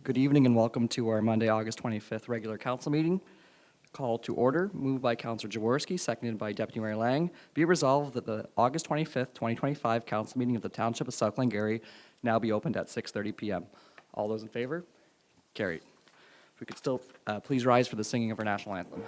Good evening and welcome to our Monday, August 25th regular council meeting. Call to order, moved by Councillor Jaworski, seconded by Deputy Mayor Lang. Be it resolved that the August 25th, 2025 council meeting of the Township of South Glengarry now be opened at 6:30 p.m. All those in favor? Carried. If we could still please rise for the singing of our national anthem.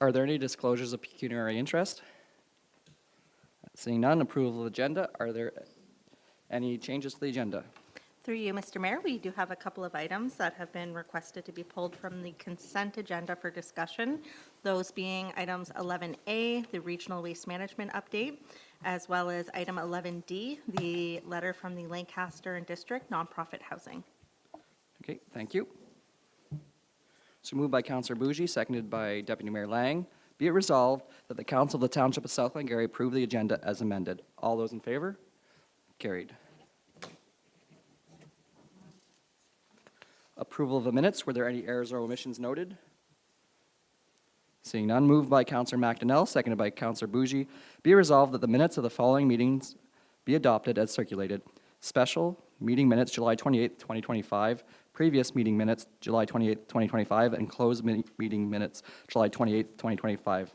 Are there any disclosures of pecuniary interest? Seeing none, approval of agenda. Are there any changes to the agenda? Through you, Mr. Mayor, we do have a couple of items that have been requested to be pulled from the consent agenda for discussion. Those being items 11A, the regional waste management update, as well as item 11D, the letter from the Lancaster and District nonprofit housing. Okay, thank you. So moved by Councillor Bougie, seconded by Deputy Mayor Lang. Be it resolved that the Council of the Township of South Glengarry approve the agenda as amended. All those in favor? Carried. Approval of the minutes. Were there any errors or omissions noted? Seeing none, moved by Councillor McDonnell, seconded by Councillor Bougie. Be it resolved that the minutes of the following meetings be adopted as circulated. Special meeting minutes, July 28th, 2025. Previous meeting minutes, July 28th, 2025. And closed meeting minutes, July 28th, 2025.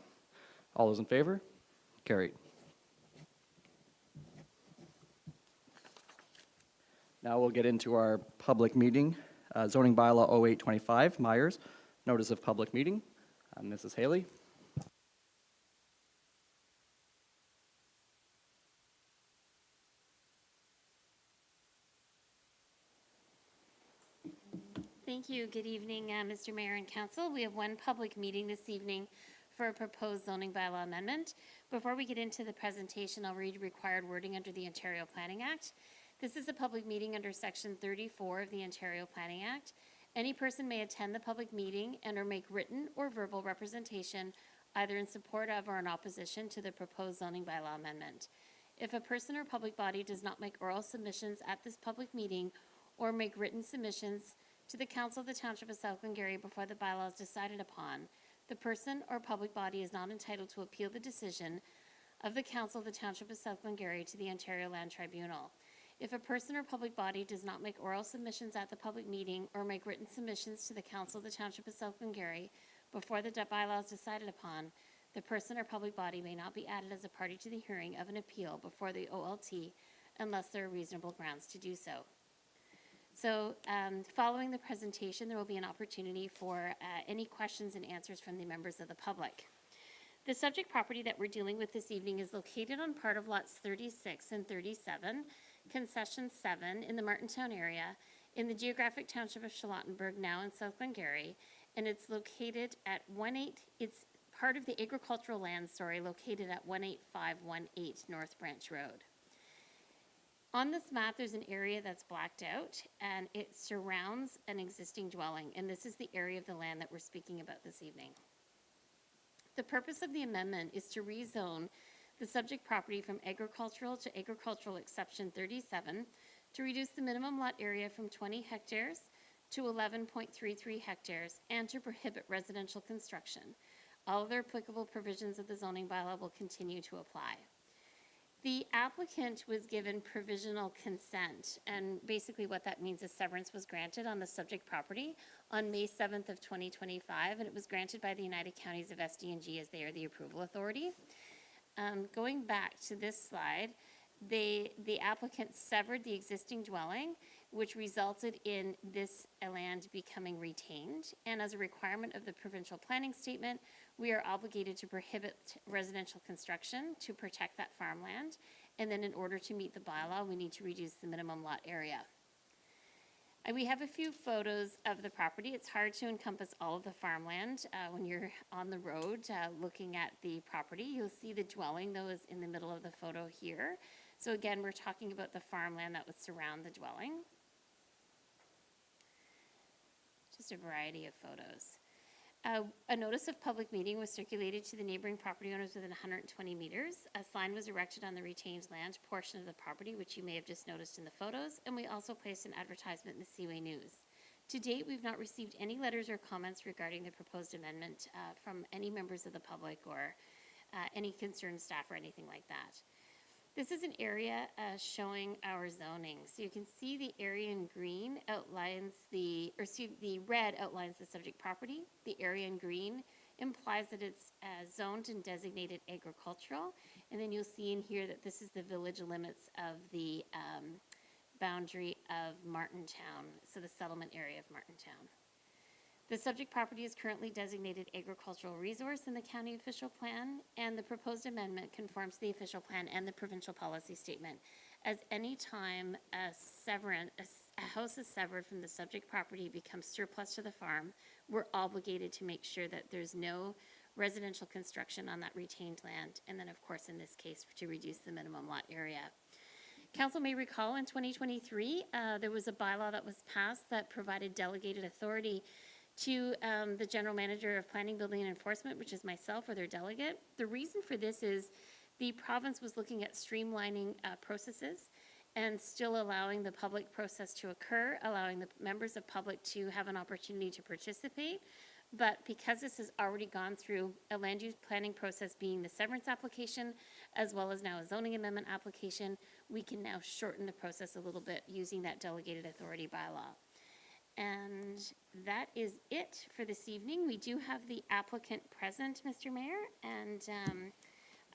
All those in favor? Carried. Now we'll get into our public meeting. Zoning bylaw 0825, Myers, notice of public meeting. Mrs. Haley. Thank you. Good evening, Mr. Mayor and Council. We have one public meeting this evening for a proposed zoning bylaw amendment. Before we get into the presentation, I'll read required wording under the Ontario Planning Act. This is a public meeting under Section 34 of the Ontario Planning Act. Any person may attend the public meeting and or make written or verbal representation either in support of or in opposition to the proposed zoning bylaw amendment. If a person or public body does not make oral submissions at this public meeting or make written submissions to the Council of the Township of South Glengarry before the bylaw is decided upon, the person or public body is not entitled to appeal the decision of the Council of the Township of South Glengarry to the Ontario Land Tribunal. If a person or public body does not make oral submissions at the public meeting or make written submissions to the Council of the Township of South Glengarry before the bylaw is decided upon, the person or public body may not be added as a party to the hearing of an appeal before the OLT unless there are reasonable grounds to do so. So following the presentation, there will be an opportunity for any questions and answers from the members of the public. The subject property that we're dealing with this evening is located on part of lots 36 and 37, concession 7 in the Martintown area in the geographic township of Charlottenburg, now in South Glengarry, and it's located at it's part of the agricultural land, located at 18518 North Branch Road. On this map, there's an area that's blacked out, and it surrounds an existing dwelling, and this is the area of the land that we're speaking about this evening. The purpose of the amendment is to rezone the subject property from agricultural to agricultural exception 37 to reduce the minimum lot area from 20 hectares to 11.33 hectares and to prohibit residential construction. All other applicable provisions of the zoning bylaw will continue to apply. The applicant was given provisional consent, and basically what that means is severance was granted on the subject property on May 7th of 2025, and it was granted by the United Counties of SD&G as they are the approval authority. Going back to this slide, the applicant severed the existing dwelling, which resulted in this land becoming retained. And as a requirement of the provincial planning statement, we are obligated to prohibit residential construction to protect that farmland. And then in order to meet the bylaw, we need to reduce the minimum lot area. And we have a few photos of the property. It's hard to encompass all of the farmland when you're on the road looking at the property. You'll see the dwelling, though, is in the middle of the photo here. So again, we're talking about the farmland that would surround the dwelling. Just a variety of photos. A notice of public meeting was circulated to the neighboring property owners within 120 meters. A sign was erected on the retained land portion of the property, which you may have just noticed in the photos, and we also placed an advertisement in the Seaway News. To date, we've not received any letters or comments regarding the proposed amendment from any members of the public or any concerned staff or anything like that. This is an area showing our zoning. So you can see the area in green outlines the red outlines the subject property. The area in green implies that it's zoned and designated agricultural. And then you'll see in here that this is the village limits of the boundary of Martintown, so the settlement area of Martintown. The subject property is currently designated agricultural resource in the county official plan, and the proposed amendment conforms to the official plan and the provincial policy statement. As any time a house is severed from the subject property becomes surplus to the farm, we're obligated to make sure that there's no residential construction on that retained land, and then of course in this case to reduce the minimum lot area. Council may recall in 2023, there was a bylaw that was passed that provided delegated authority to the General Manager of Planning, Building, and Enforcement, which is myself or their delegate. The reason for this is the province was looking at streamlining processes and still allowing the public process to occur, allowing the members of public to have an opportunity to participate. But because this has already gone through a land use planning process being the severance application, as well as now a zoning amendment application, we can now shorten the process a little bit using that delegated authority bylaw. And that is it for this evening. We do have the applicant present, Mr. Mayor, and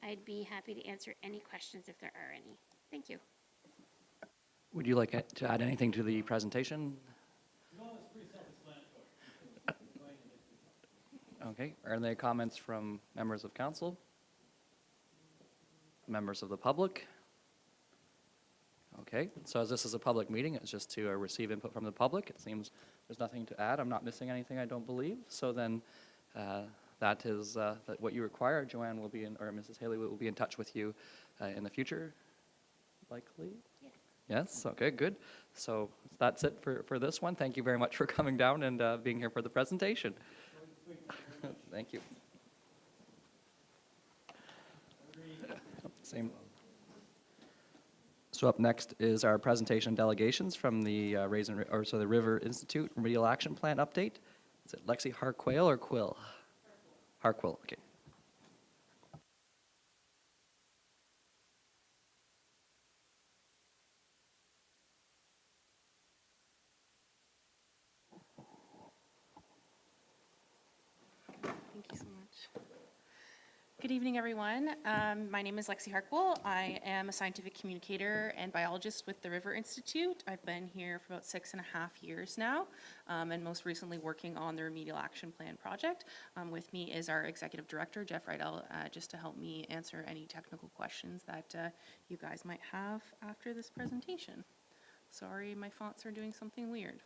I'd be happy to answer any questions if there are any. Thank you. Would you like to add anything to the presentation? No, it's pretty self-explanatory. Okay, are there comments from members of council? Members of the public? Okay, so as this is a public meeting, it's just to receive input from the public. It seems there's nothing to add. I'm not missing anything, I don't believe. So then that is what you require. Joanne will be in, or Mrs. Haley will be in touch with you in the future, likely? Yes. Yes, okay, good. So that's it for this one. Thank you very much for coming down and being here for the presentation. Thank you. Same. So up next is our presentation delegations from the the River Institute Remedial Action Plan update. Is it Lexi Harquail or Quill? Harquail, okay. Thank you so much. Good evening, everyone. My name is Lexi Harkwell. I am a scientific communicator and biologist with the River Institute. I've been here for about 6.5 years now, and most recently working on the Remedial Action Plan project. With me is our executive director, Jeff Rydell, just to help me answer any technical questions that you guys might have after this presentation. Sorry, my fonts are doing something weird.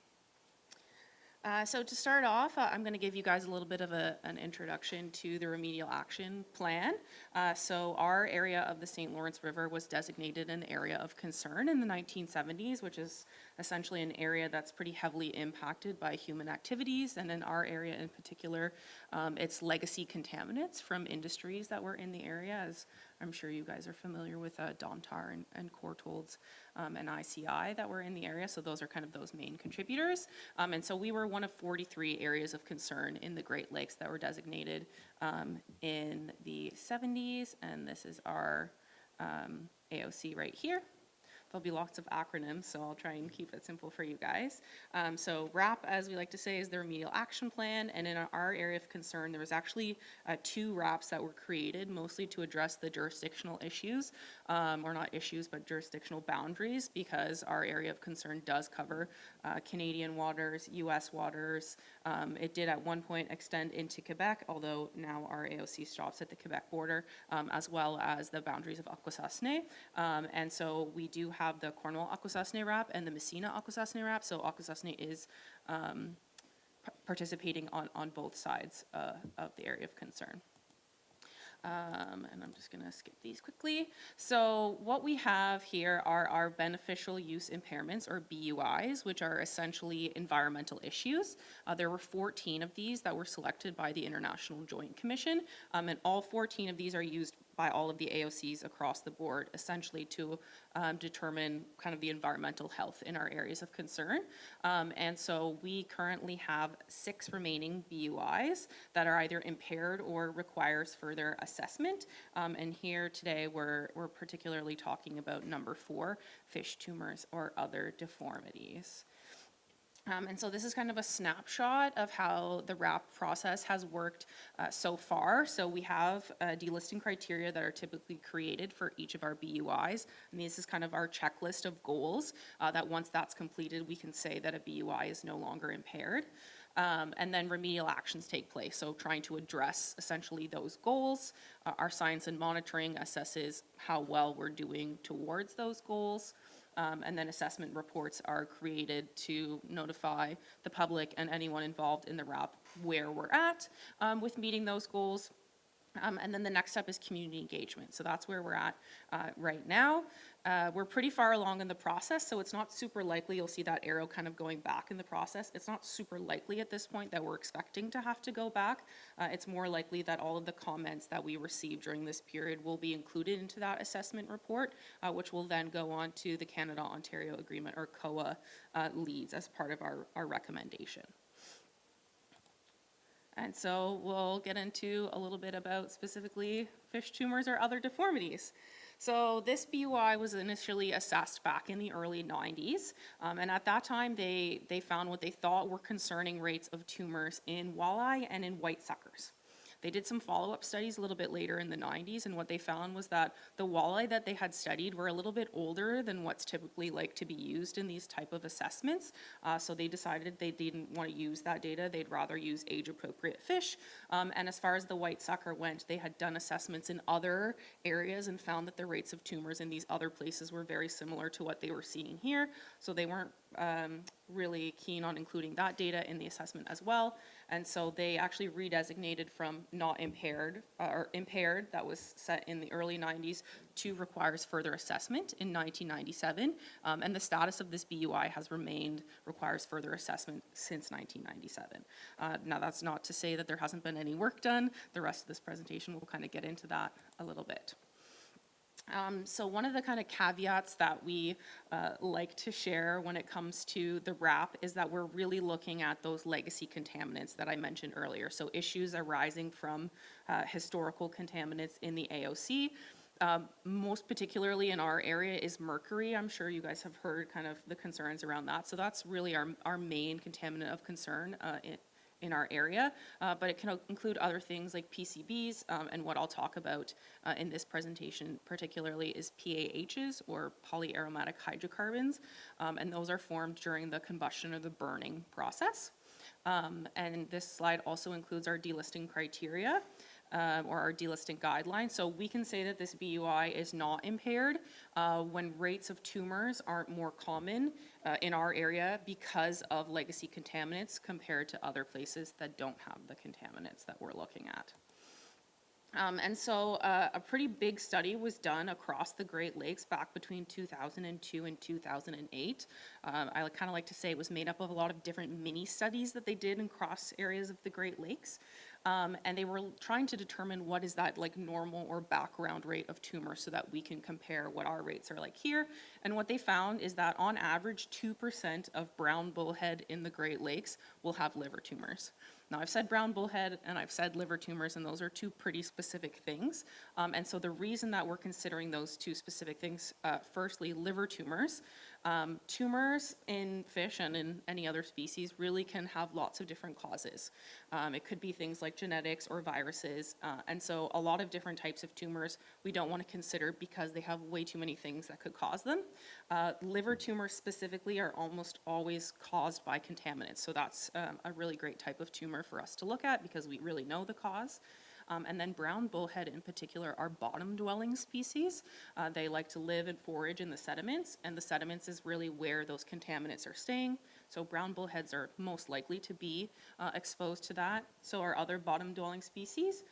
So to start off, I'm going to give you guys a little bit of an introduction to the Remedial Action Plan. So our area of the St. Lawrence River was designated an area of concern in the 1970s, which is essentially an area that's pretty heavily impacted by human activities, and in our area in particular, it's legacy contaminants from industries that were in the area, as I'm sure you guys are familiar with Domtar and Courtaulds and ICI that were in the area, so those are kind of those main contributors. And so we were one of 43 areas of concern in the Great Lakes that were designated in the 70s, and this is our AOC right here. There'll be lots of acronyms, so I'll try and keep it simple for you guys. So RAP, as we like to say, is the Remedial Action Plan, and in our area of concern, there was actually 2 RAPs that were created, mostly to address the jurisdictional issues, or not issues, but jurisdictional boundaries, because our area of concern does cover Canadian waters, US waters. It did at one point extend into Quebec, although now our AOC stops at the Quebec border, as well as the boundaries of Akwesasne. And so we do have the Cornwall-Akwesasne RAP and the Messina-Akwesasne RAP, so Akwesasne is participating on both sides of the area of concern. And I'm just going to skip these quickly. So what we have here are our beneficial use impairments, or BUIs, which are essentially environmental issues. There were 14 of these that were selected by the International Joint Commission, and all 14 of these are used by all of the AOCs across the board, essentially to determine kind of the environmental health in our areas of concern. And so we currently have 6 remaining BUIs that are either impaired or requires further assessment. And here today, we're particularly talking about number 4, fish tumors or other deformities. And so this is kind of a snapshot of how the RAP process has worked so far. So we have delisting criteria that are typically created for each of our BUIs. And this is kind of our checklist of goals that once that's completed, we can say that a BUI is no longer impaired. And then remedial actions take place. So trying to address essentially those goals. Our science and monitoring assesses how well we're doing towards those goals. And then assessment reports are created to notify the public and anyone involved in the RAP where we're at with meeting those goals. And then the next step is community engagement. So that's where we're at right now. We're pretty far along in the process, so it's not super likely, you'll see that arrow kind of going back in the process. It's not super likely at this point that we're expecting to have to go back. It's more likely that all of the comments that we receive during this period will be included into that assessment report, which will then go on to the Canada-Ontario Agreement, or COA, leads as part of our recommendation. And so we'll get into a little bit about specifically fish tumors or other deformities. So this BUI was initially assessed back in the early 90s, and at that time they found what they thought were concerning rates of tumors in walleye and in white suckers. They did some follow-up studies a little bit later in the 90s, and what they found was that the walleye that they had studied were a little bit older than what's typically like to be used in these type of assessments. So they decided they didn't want to use that data. They'd rather use age-appropriate fish. And as far as the white sucker went, they had done assessments in other areas and found that the rates of tumors in these other places were very similar to what they were seeing here. So they weren't really keen on including that data in the assessment as well. And so they actually redesignated from not impaired, or impaired, that was set in the early 90s, to requires further assessment in 1997. And the status of this BUI has remained requires further assessment since 1997. Now that's not to say that there hasn't been any work done. The rest of this presentation will kind of get into that a little bit. So one of the kind of caveats that we like to share when it comes to the RAP is that we're really looking at those legacy contaminants that I mentioned earlier. So issues arising from historical contaminants in the AOC. Most particularly in our area is mercury. I'm sure you guys have heard kind of the concerns around that. So that's really our main contaminant of concern in our area, but it can include other things like PCBs, and what I'll talk about in this presentation particularly is PAHs, or polyaromatic hydrocarbons, and those are formed during the combustion or the burning process. And this slide also includes our delisting criteria, or our delisting guidelines. So we can say that this BUI is not impaired when rates of tumors aren't more common in our area because of legacy contaminants compared to other places that don't have the contaminants that we're looking at. And so a pretty big study was done across the Great Lakes back between 2002 and 2008. I kind of like to say it was made up of a lot of different mini studies that they did across areas of the Great Lakes. And they were trying to determine what is that like normal or background rate of tumor so that we can compare what our rates are like here. And what they found is that on average, 2% of brown bullhead in the Great Lakes will have liver tumors. Now, I've said brown bullhead and I've said liver tumors, and those are two pretty specific things. And so the reason that we're considering those two specific things, firstly, liver tumors. Tumors in fish and in any other species really can have lots of different causes. It could be things like genetics or viruses. And so a lot of different types of tumors we don't want to consider because they have way too many things that could cause them. Liver tumors specifically are almost always caused by contaminants. So that's a really great type of tumor for us to look at because we really know the cause. And then brown bullhead in particular are bottom-dwelling species. They like to live and forage in the sediments, and the sediments is really where those contaminants are staying. So brown bullheads are most likely to be exposed to that. So are other bottom-dwelling species,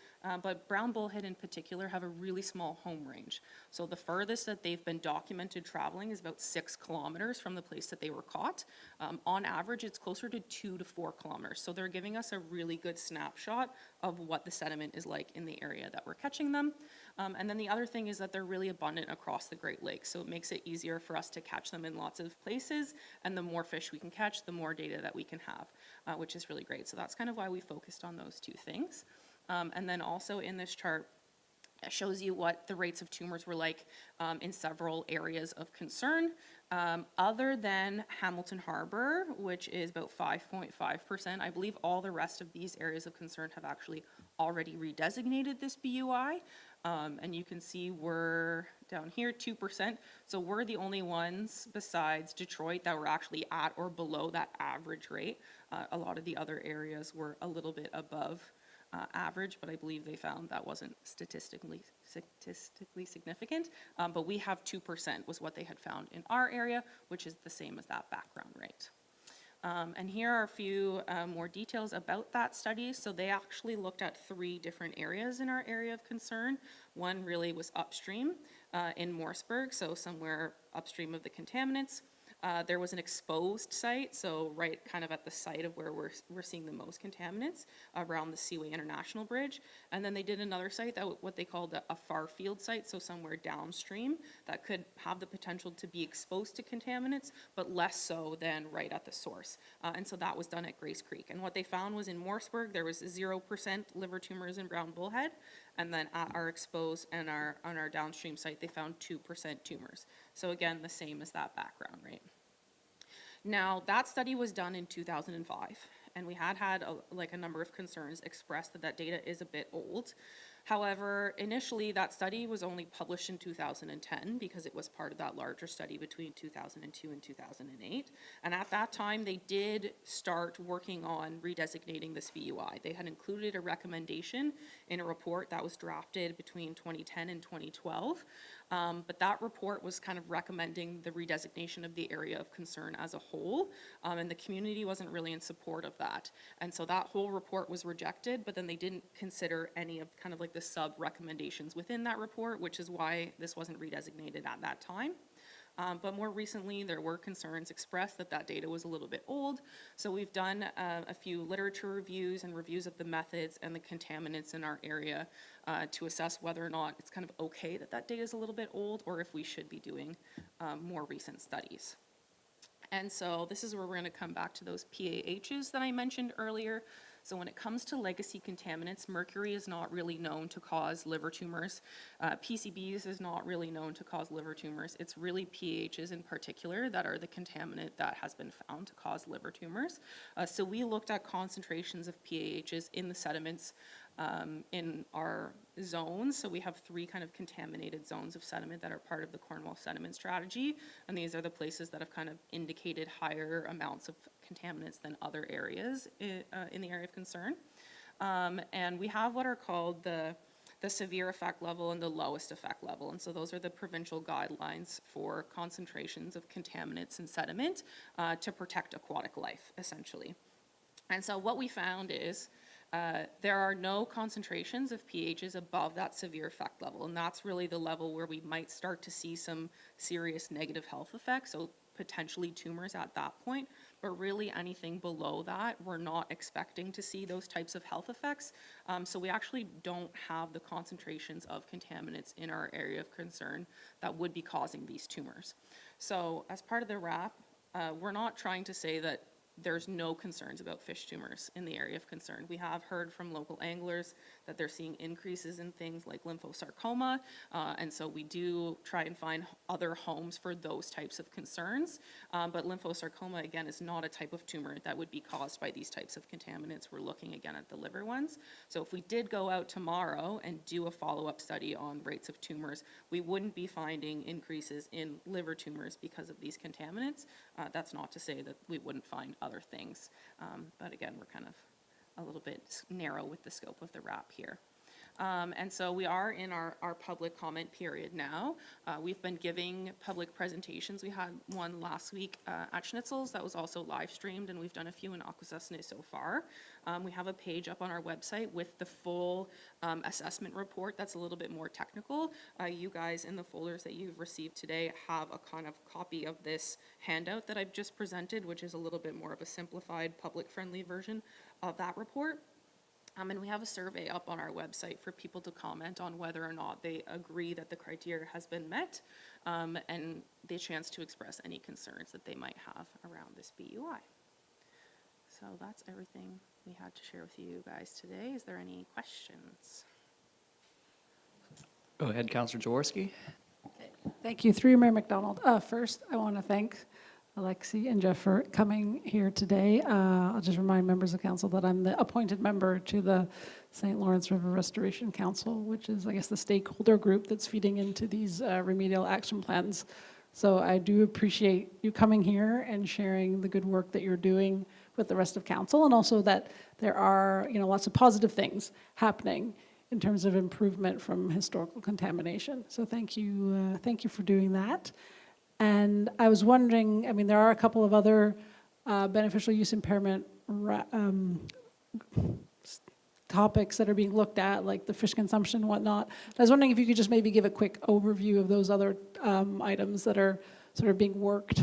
but brown bullhead in particular have a really small home range. So the furthest that they've been documented traveling is about 6 kilometers from the place that they were caught. On average, it's closer to 2 to 4 kilometers. So they're giving us a really good snapshot of what the sediment is like in the area that we're catching them. And then the other thing is that they're really abundant across the Great Lakes, so it makes it easier for us to catch them in lots of places, and the more fish we can catch, the more data that we can have, which is really great. So that's kind of why we focused on those two things. And then also in this chart, it shows you what the rates of tumors were like in several areas of concern. Other than Hamilton Harbor, which is about 5.5%, I believe all the rest of these areas of concern have actually already redesignated this BUI. And you can see we're down here, 2%. So we're the only ones besides Detroit that were actually at or below that average rate. A lot of the other areas were a little bit above average, but I believe they found that wasn't statistically significant. But we have 2% was what they had found in our area, which is the same as that background rate. And here are a few more details about that study. So they actually looked at 3 different areas in our area of concern. One really was upstream in Morseburg, so somewhere upstream of the contaminants. There was an exposed site, so right kind of at the site of where we're seeing the most contaminants around the Seaway International Bridge. And then they did another site, that what they called a far field site, so somewhere downstream that could have the potential to be exposed to contaminants, but less so than right at the source. And so that was done at Grace Creek. And what they found was in Morseburg, there was 0% liver tumors in brown bullhead. And then at our exposed and on our downstream site, they found 2% tumors. So again, the same as that background rate. Now, that study was done in 2005, and we had a number of concerns expressed that that data is a bit old. However, initially that study was only published in 2010 because it was part of that larger study between 2002 and 2008. And at that time, they did start working on redesignating this BUI. They had included a recommendation in a report that was drafted between 2010 and 2012. But that report was kind of recommending the redesignation of the area of concern as a whole, and the community wasn't really in support of that. And so that whole report was rejected, but then they didn't consider any of kind of like the sub-recommendations within that report, which is why this wasn't redesignated at that time. But more recently, there were concerns expressed that that data was a little bit old. So we've done a few literature reviews and reviews of the methods and the contaminants in our area to assess whether or not it's kind of okay that that data is a little bit old, or if we should be doing more recent studies. And so this is where we're going to come back to those PAHs that I mentioned earlier. So when it comes to legacy contaminants, mercury is not really known to cause liver tumors. PCBs is not really known to cause liver tumors. It's really PAHs in particular that are the contaminant that has been found to cause liver tumors. So we looked at concentrations of PAHs in the sediments in our zones. So we have 3 kind of contaminated zones of sediment that are part of the Cornwall Sediment Strategy. And these are the places that have kind of indicated higher amounts of contaminants than other areas in the area of concern. And we have what are called the severe effect level and the lowest effect level. And so those are the provincial guidelines for concentrations of contaminants in sediment to protect aquatic life, essentially. And so what we found is there are no concentrations of PAHs above that severe effect level, and that's really the level where we might start to see some serious negative health effects, so potentially tumors at that point. or really anything below that, we're not expecting to see those types of health effects. So we actually don't have the concentrations of contaminants in our area of concern that would be causing these tumors. So as part of the RAP, we're not trying to say that there's no concerns about fish tumors in the area of concern. We have heard from local anglers that they're seeing increases in things like lymphosarcoma, and so we do try and find other homes for those types of concerns. But lymphosarcoma, again, is not a type of tumor that would be caused by these types of contaminants. We're looking again at the liver ones. So if we did go out tomorrow and do a follow-up study on rates of tumors, we wouldn't be finding increases in liver tumors because of these contaminants. That's not to say that we wouldn't find other things. But again, we're kind of a little bit narrow with the scope of the RAP here. And so we are in our public comment period now. We've been giving public presentations. We had one last week at Schnitzel's that was also live streamed, and we've done a few in Akwesasne so far. We have a page up on our website with the full assessment report that's a little bit more technical. You guys in the folders that you've received today have a kind of copy of this handout that I've just presented, which is a little bit more of a simplified, public-friendly version of that report. And we have a survey up on our website for people to comment on whether or not they agree that the criteria has been met, and the chance to express any concerns that they might have around this BUI. So that's everything we had to share with you guys today. Is there any questions? Go ahead, Councillor Jaworski. Thank you. Through you, Mayor McDonald. First, I want to thank Alexi and Jeff for coming here today. I'll just remind members of council that I'm the appointed member to the St. Lawrence River Restoration Council, which is, I guess, the stakeholder group that's feeding into these remedial action plans. So I do appreciate you coming here and sharing the good work that you're doing with the rest of council, and also that there are, lots of positive things happening in terms of improvement from historical contamination. So thank you for doing that. And I was wondering, there are a couple of other beneficial use impairment topics that are being looked at, like the fish consumption and whatnot. I was wondering if you could just maybe give a quick overview of those other items that are sort of being worked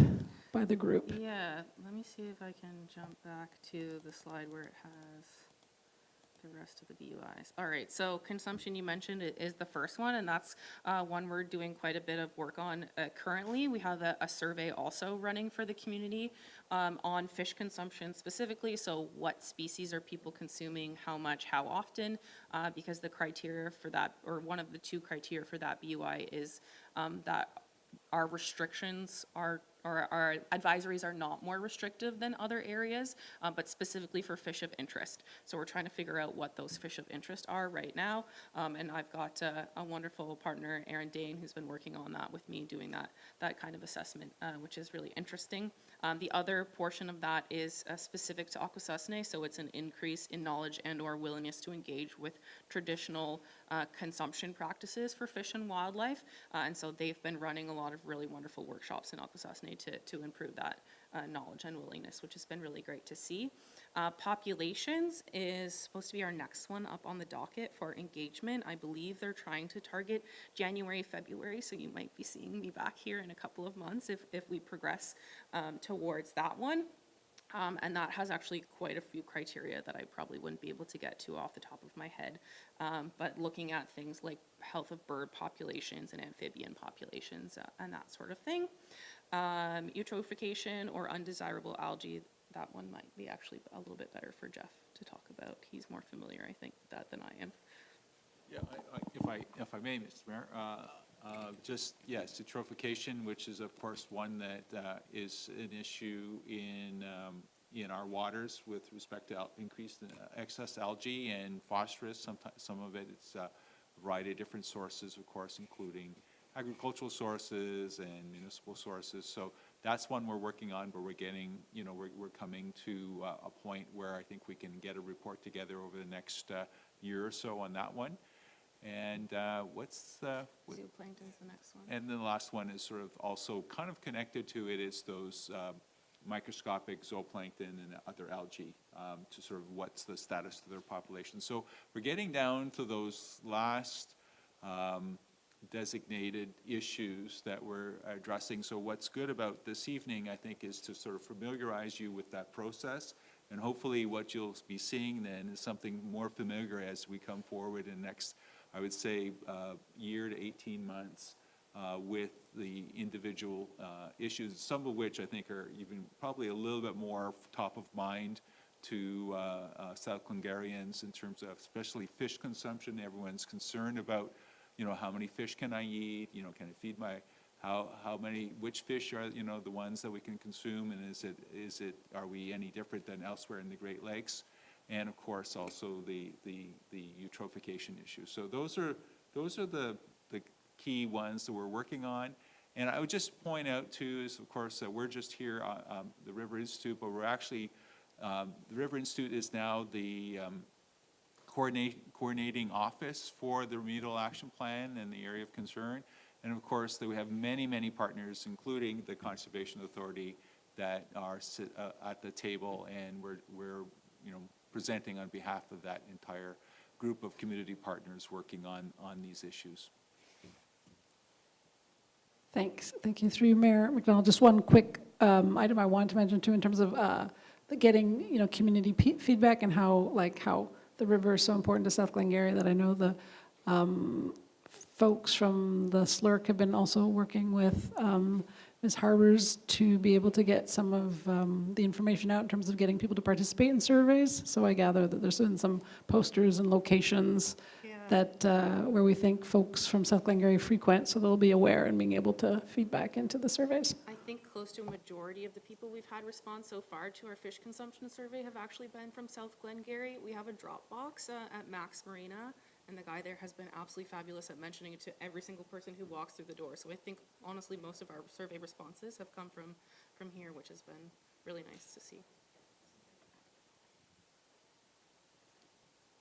by the group. Yeah, let me see if I can jump back to the slide where it has the rest of the BUIs. All right, so consumption, you mentioned, it is the first one, and that's one we're doing quite a bit of work on currently. We have a survey also running for the community on fish consumption specifically. So what species are people consuming, how much, how often, because the criteria for that, or one of the two criteria for that BUI is that our restrictions are, or our advisories are not more restrictive than other areas, but specifically for fish of interest. So we're trying to figure out what those fish of interest are right now. And I've got a wonderful partner, Aaron Dane, who's been working on that with me, doing that kind of assessment, which is really interesting. The other portion of that is specific to Akwesasne, so it's an increase in knowledge and or willingness to engage with traditional consumption practices for fish and wildlife. And so they've been running a lot of really wonderful workshops in Akwesasne to improve that knowledge and willingness, which has been really great to see. Populations is supposed to be our next one up on the docket for engagement. I believe they're trying to target January, February, so you might be seeing me back here in a couple of months if we progress towards that one. And that has actually quite a few criteria that I probably wouldn't be able to get to off the top of my head. But looking at things like health of bird populations and amphibian populations and that sort of thing. Eutrophication or undesirable algae, that one might be actually a little bit better for Jeff to talk about. He's more familiar, I think, with that than I am. Yeah, if I may, Mr. Mayor, just, yes, eutrophication, which is of course one that is an issue in our waters with respect to increased excess algae and phosphorus. Sometimes some of it is a variety of different sources, of course, including agricultural sources and municipal sources. So that's one we're working on, but we're getting, we're coming to a point where I think we can get a report together over the next year or so on that one. And Zooplankton's the next one. And then the last one is sort of also kind of connected to it is those microscopic zooplankton and other algae to sort of what's the status of their population. So we're getting down to those last designated issues that we're addressing. So what's good about this evening, I think, is to sort of familiarize you with that process. And hopefully what you'll be seeing then is something more familiar as we come forward in the next, I would say, year to 18 months with the individual issues, some of which I think are even probably a little bit more top of mind to South Glengarrians in terms of especially fish consumption. Everyone's concerned about, you know, how many fish can I eat? You know, can I feed my, how many, which fish are, you know, the ones that we can consume, and is it, are we any different than elsewhere in the Great Lakes? And of course, also the eutrophication issue. So those are the key ones that we're working on. And I would just point out too is, of course, that we're just here, the River Institute, but we're actually, the River Institute is now the coordinating office for the remedial action plan and the area of concern. And of course, that we have many, many partners, including the Conservation Authority, that are at the table, and we're you know, presenting on behalf of that entire group of community partners working on these issues. Thanks. Thank you. Through you, Mayor McDonald. Just one quick item I wanted to mention too, in terms of the getting, you know, community feedback and how the river is so important to South Glengarry, that I know the folks from the SLURC have been also working with Ms. Harbers to be able to get some of the information out in terms of getting people to participate in surveys. So I gather that there's been some posters and locations that where we think folks from South Glengarry frequent, so they'll be aware and being able to feed back into the surveys. I think close to a majority of the people we've had respond so far to our fish consumption survey have actually been from South Glengarry. We have a drop box at Max Marina, and the guy there has been absolutely fabulous at mentioning it to every single person who walks through the door. So I think, honestly, most of our survey responses have come from here, which has been really nice to see.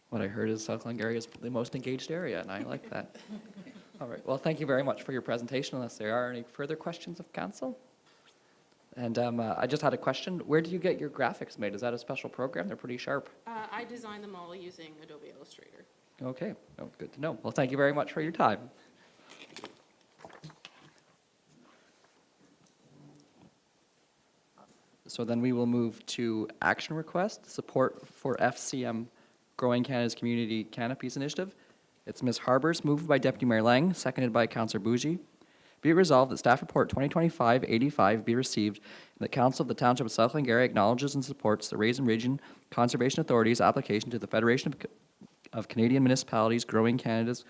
What I heard is South Glengarry is the most engaged area, and I like that. All right, well, thank you very much for your presentation, unless there are any further questions of council. And I just had a question. Where do you get your graphics made? Is that a special program? They're pretty sharp. I designed them all using Adobe Illustrator. Okay, oh, good to know. Well, thank you very much for your time. So then we will move to action request, support for FCM Growing Canada's Community Canopies Initiative. It's Ms. Harbers, moved by Deputy Mayor Lang, seconded by Councillor Bougie. Be it resolved that Staff Report 2025-85 be received, and that Council of the Township of South Glengarry acknowledges and supports the Raisin Region Conservation Authority's application to the Federation of Canadian Municipalities Growing Canada's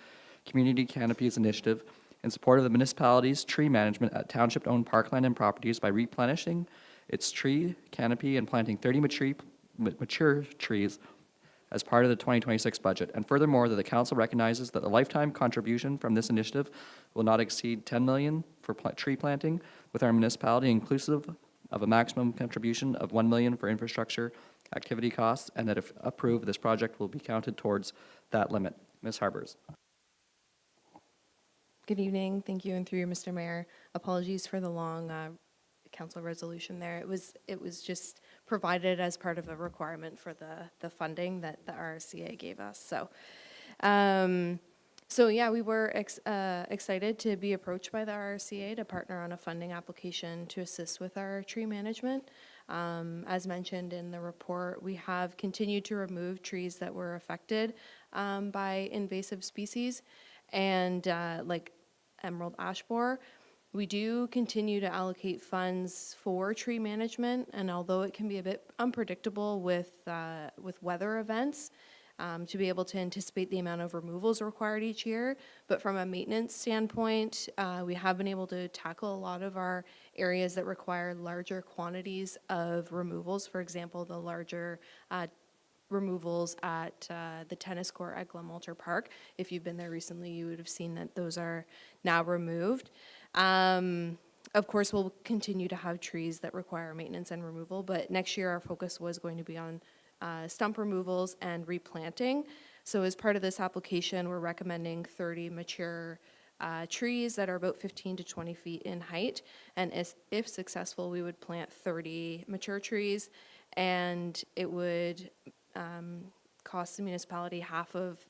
Community Canopies Initiative in support of the municipality's tree management at township-owned parkland and properties by replenishing its tree canopy and planting 30 mature trees as part of the 2026 budget. And furthermore, that the council recognizes that the lifetime contribution from this initiative will not exceed $10 million for tree planting with our municipality, inclusive of a maximum contribution of $1 million for infrastructure activity costs, and that if approved, this project will be counted towards that limit. Ms. Harbers. Good evening. Thank you, and through you, Mr. Mayor. Apologies for the long council resolution there. It was just provided as part of a requirement for the funding that the RRCA gave us. So yeah, we were excited to be approached by the RRCA to partner on a funding application to assist with our tree management. As mentioned in the report, we have continued to remove trees that were affected by invasive species, and like emerald ash borer. We do continue to allocate funds for tree management, and although it can be a bit unpredictable with weather events, to be able to anticipate the amount of removals required each year, but from a maintenance standpoint, we have been able to tackle a lot of our areas that require larger quantities of removals. For example, the larger removals at the tennis court at Glenmulter Park. If you've been there recently, you would have seen that those are now removed. Of course, we'll continue to have trees that require maintenance and removal, but next year our focus was going to be on stump removals and replanting. So as part of this application, we're recommending 30 mature trees that are about 15 to 20 feet in height. And if successful, we would plant 30 mature trees, and it would cost the municipality half of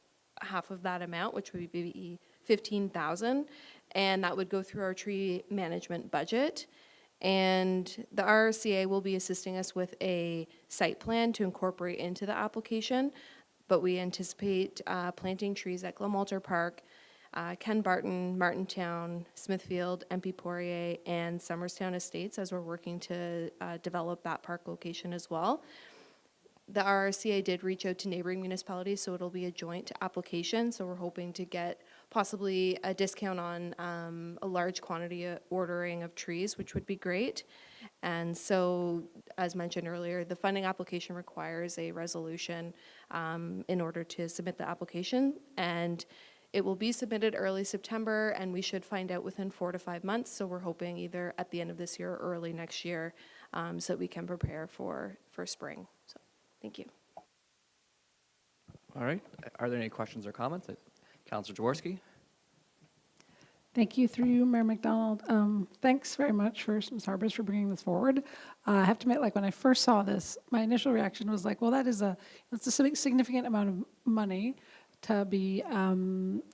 that amount, which would be $15,000, and that would go through our tree management budget. And the RRCA will be assisting us with a site plan to incorporate into the application, but we anticipate planting trees at Glenwalter Park, Ken Barton, Martintown, Smithfield, MP Poirier, and Summerstown Estates as we're working to develop that park location as well. The RRCA did reach out to neighboring municipalities, so it'll be a joint application. So we're hoping to get possibly a discount on a large quantity of ordering of trees, which would be great. And so, as mentioned earlier, the funding application requires a resolution in order to submit the application. And it will be submitted early September, and we should find out within 4 to 5 months. So we're hoping either at the end of this year or early next year, so that we can prepare for spring. So, thank you. All right. Are there any questions or comments? Councillor Jaworski? Thank you, through you, Mayor McDonald. Thanks very much, first, Ms. Harbers, for bringing this forward. I have to admit, like, when I first saw this, my initial reaction was like, well, that's a significant amount of money to be,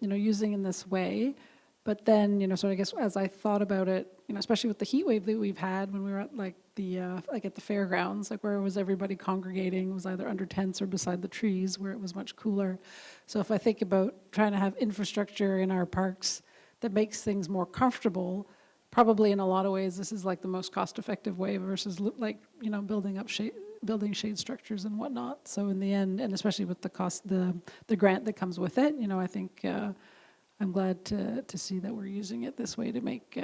using in this way. But then, so I guess as I thought about it, especially with the heat wave that we've had when we were at at the fairgrounds, where was everybody congregating, was either under tents or beside the trees where it was much cooler. So if I think about trying to have infrastructure in our parks that makes things more comfortable, probably in a lot of ways, this is like the most cost-effective way versus building shade structures and whatnot. So in the end, and especially with the cost, the grant that comes with it, I think I'm glad to see that we're using it this way to make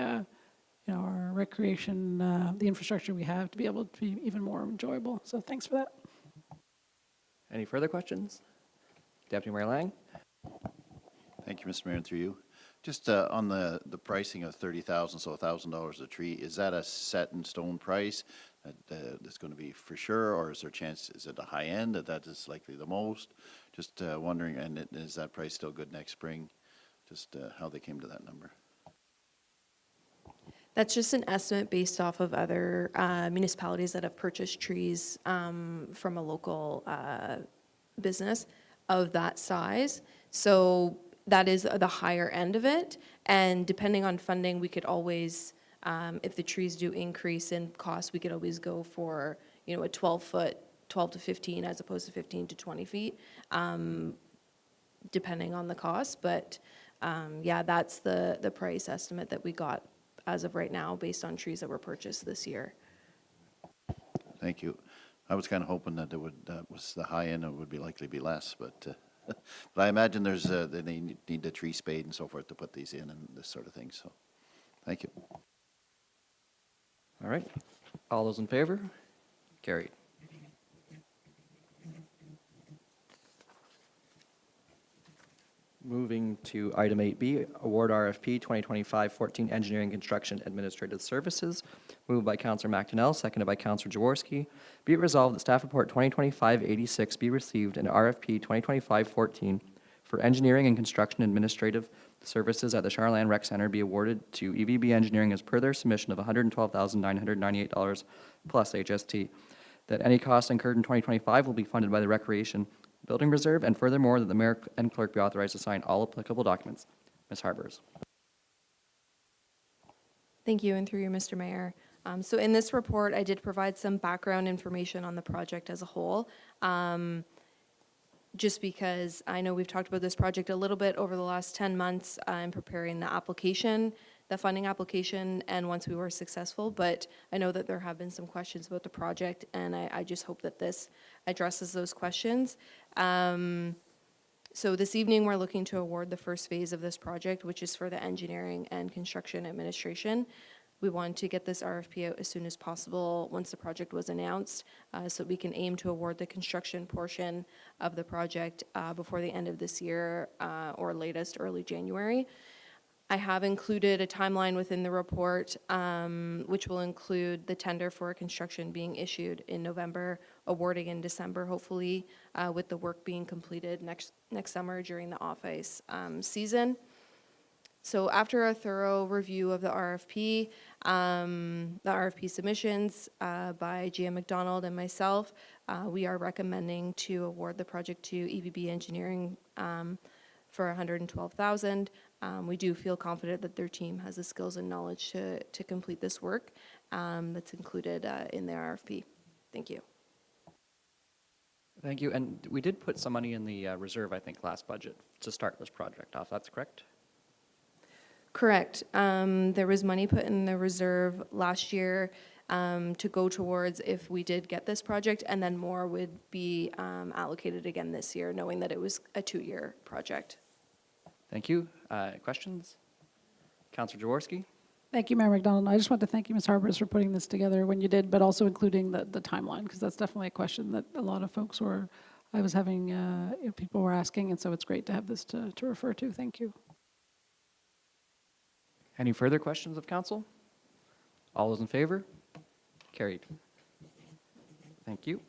our recreation, the infrastructure we have, to be able to be even more enjoyable. So thanks for that. Any further questions? Deputy Mayor Lang? Thank you, Mr. Mayor, and through you. Just on the pricing of $30,000, so $1,000 a tree, is that a set in stone price that's going to be for sure, or is there a chance, is it a high end that is likely the most? Just wondering, and is that price still good next spring? Just how they came to that number. That's just an estimate based off of other municipalities that have purchased trees from a local business of that size. So that is the higher end of it. And depending on funding, we could always, if the trees do increase in cost, we could always go for, a 12-foot, 12 to 15, as opposed to 15 to 20 feet, depending on the cost. But yeah, that's the price estimate that we got as of right now, based on trees that were purchased this year. Thank you. I was kind of hoping that that was the high end, it would be likely be less, but but I imagine they need a tree spade and so forth to put these in and this sort of thing. So, thank you. All right. All those in favor? Carried. Moving to item 8B, award RFP 2025-14 Engineering Construction Administrative Services. Moved by Councillor McDonnell, seconded by Councillor Jaworski. Be it resolved that Staff Report 2025-86 be received and RFP 2025-14 for Engineering and Construction Administrative Services at the Charland Rec Center be awarded to EVB Engineering as per their submission of $112,998 plus HST. That any costs incurred in 2025 will be funded by the Recreation Building Reserve, and furthermore, that the mayor and clerk be authorized to sign all applicable documents. Ms. Harbers. Thank you, and through you, Mr. Mayor. So in this report, I did provide some background information on the project as a whole, just because I know we've talked about this project a little bit over the last 10 months in preparing the application, the funding application, and once we were successful. But I know that there have been some questions about the project, and I just hope that this addresses those questions. So this evening, we're looking to award the first phase of this project, which is for the Engineering and Construction Administration. We wanted to get this RFP out as soon as possible once the project was announced, so we can aim to award the construction portion of the project before the end of this year or latest early January. I have included a timeline within the report, which will include the tender for construction being issued in November, awarding in December, hopefully, with the work being completed next summer during the off-ice season. So after a thorough review of the RFP submissions by GM McDonald and myself, we are recommending to award the project to EVB Engineering for $112,000 We do feel confident that their team has the skills and knowledge to complete this work that's included in the RFP. Thank you. Thank you. And we did put some money in the reserve, I think, last budget to start this project off. That's correct? Correct. There was money put in the reserve last year to go towards if we did get this project, and then more would be allocated again this year, knowing that it was a 2-year project. Thank you. Questions? Councillor Jaworski? Thank you, Mayor McDonald. I just want to thank you, Ms. Harbers, for putting this together when you did, but also including the timeline, because that's definitely a question that a lot of folks were, I was having, people were asking, and so it's great to have this to refer to. Thank you. Any further questions of council? All those in favor? Carried. Thank you.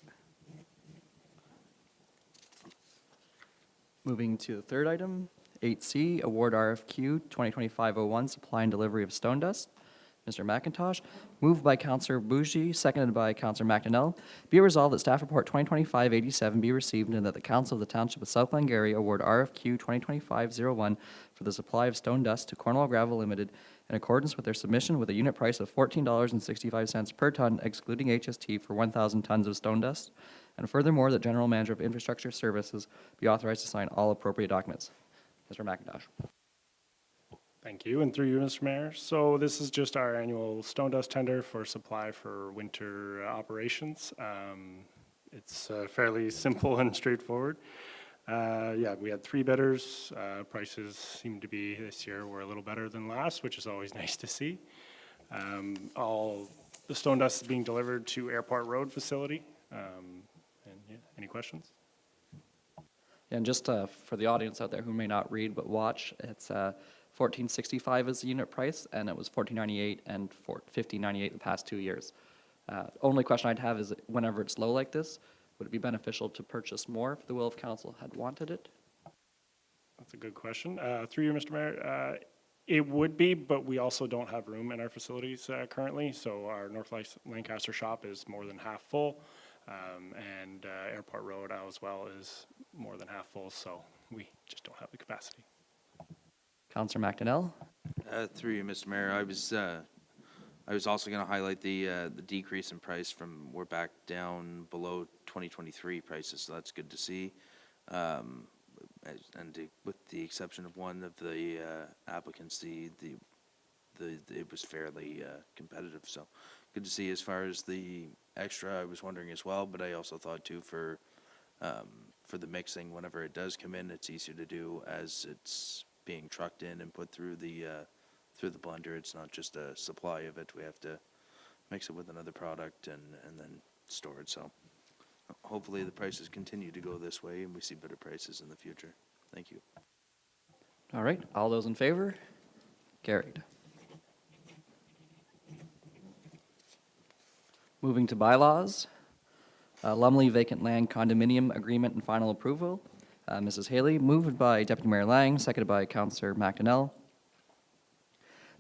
Moving to the third item, 8C, Award RFQ 2025-01, Supply and Delivery of Stone Dust. Mr. McIntosh, moved by Councillor Bougie, seconded by Councillor McDonnell. Be it resolved that Staff Report 2025-87 be received and that the Council of the Township of South Glengarry award RFQ 2025-01 for the supply of stone dust to Cornwall Gravel Limited in accordance with their submission with a unit price of $14.65 per ton, excluding HST, for 1,000 tons of stone dust. And furthermore, that General Manager of Infrastructure Services be authorized to sign all appropriate documents. Mr. McIntosh. Thank you, and through you, Mr. Mayor. So this is just our annual stone dust tender for supply for winter operations. It's fairly simple and straightforward. Yeah, we had 3 bidders. Prices seem to be this year were a little better than last, which is always nice to see. All the stone dust is being delivered to Airport Road facility. And yeah, any questions? And just for the audience out there who may not read but watch, it's $14.65 is the unit price, and it was $14.98 and $15.98 the past 2 years. Only question I'd have is, whenever it's low like this, would it be beneficial to purchase more if the will of council had wanted it? That's a good question. Through you, Mr. Mayor, it would be, but we also don't have room in our facilities currently. So our North Lancaster shop is more than half full, and Airport Road as well is more than half full. So we just don't have the capacity. Councillor McDonnell? Through you, Mr. Mayor, I was also going to highlight the decrease in price from, we're back down below 2023 prices, so that's good to see. With the exception of one of the applicants, it was fairly competitive, so good to see. As far as the extra, I was wondering as well, but I also thought too for the mixing, whenever it does come in, it's easier to do as it's being trucked in and put through the blender. It's not just a supply of it. We have to mix it with another product and then store it. So hopefully the prices continue to go this way and we see better prices in the future. Thank you. All right, all those in favor? Carried. Moving to bylaws. Lumley Vacant Land Condominium Agreement and Final Approval. Mrs. Haley, moved by Deputy Mayor Lang, seconded by Councillor McDonnell.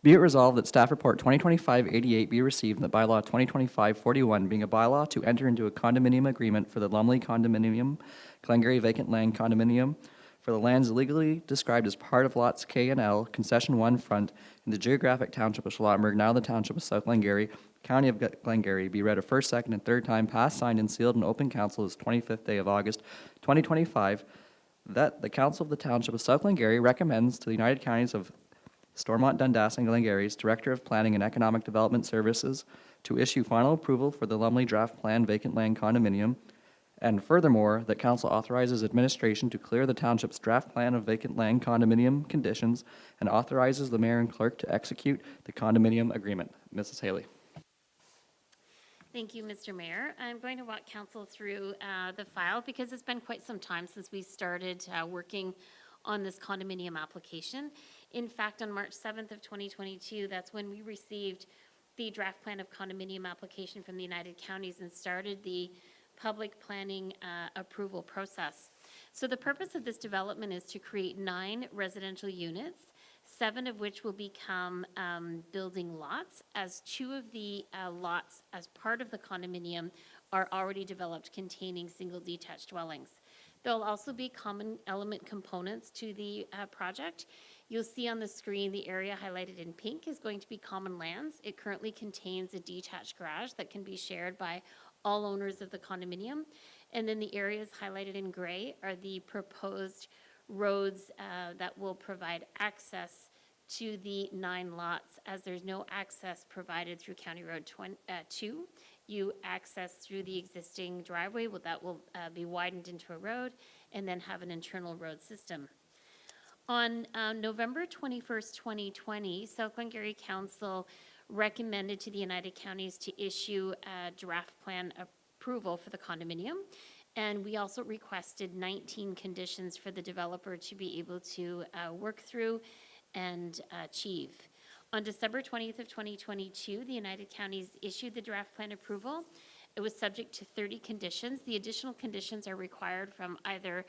Be it resolved that Staff Report 2025-88 be received and that Bylaw 2025-41 being a bylaw to enter into a condominium agreement for the Lumley Condominium, Glengarry Vacant Land Condominium, for the lands illegally described as part of lots K and L, Concession 1 front, in the geographic township of Schlottenburg, now the township of South Glengarry, County of Glengarry, be read a first, second, and third time, passed, signed, and sealed in open council this 25th day of August, 2025, that the Council of the Township of South Glengarry recommends to the United Counties of Stormont, Dundas, and Glengarry's Director of Planning and Economic Development Services to issue final approval for the Lumley Draft Plan Vacant Land Condominium, and furthermore, that Council authorizes administration to clear the Township's draft plan of vacant land condominium conditions and authorizes the Mayor and Clerk to execute the condominium agreement. Mrs. Haley. Thank you, Mr. Mayor. I'm going to walk council through the file because it's been quite some time since we started working on this condominium application. In fact, on March 7th of 2022, that's when we received the draft plan of condominium application from the United Counties and started the public planning approval process. So the purpose of this development is to create 9 residential units, 7 of which will become building lots, as 2 of the lots as part of the condominium are already developed containing single detached dwellings. There'll also be common element components to the project, You'll see on the screen the area highlighted in pink is going to be common lands. It currently contains a detached garage that can be shared by all owners of the condominium. And then the areas highlighted in gray are the proposed roads that will provide access to the 9 lots, as there's no access provided through County Road 2. You access through the existing driveway, that will be widened into a road, and then have an internal road system. On November 21st, 2020, South Glengarry Council recommended to the United Counties to issue a draft plan approval for the condominium. And we also requested 19 conditions for the developer to be able to work through and achieve. On December 20th of 2022, the United Counties issued the draft plan approval. It was subject to 30 conditions. The additional conditions are required from either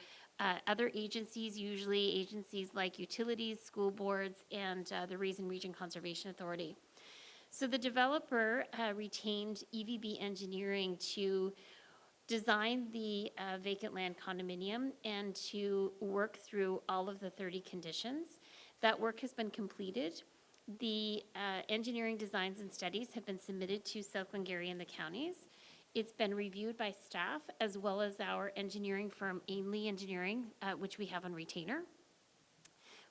other agencies, usually agencies like utilities, school boards, and the Raisin Region Conservation Authority. So the developer retained EVB Engineering to design the vacant land condominium and to work through all of the 30 conditions. That work has been completed. The engineering designs and studies have been submitted to South Glengarry and the counties. It's been reviewed by staff as well as our engineering firm, Ainley Engineering, which we have on retainer.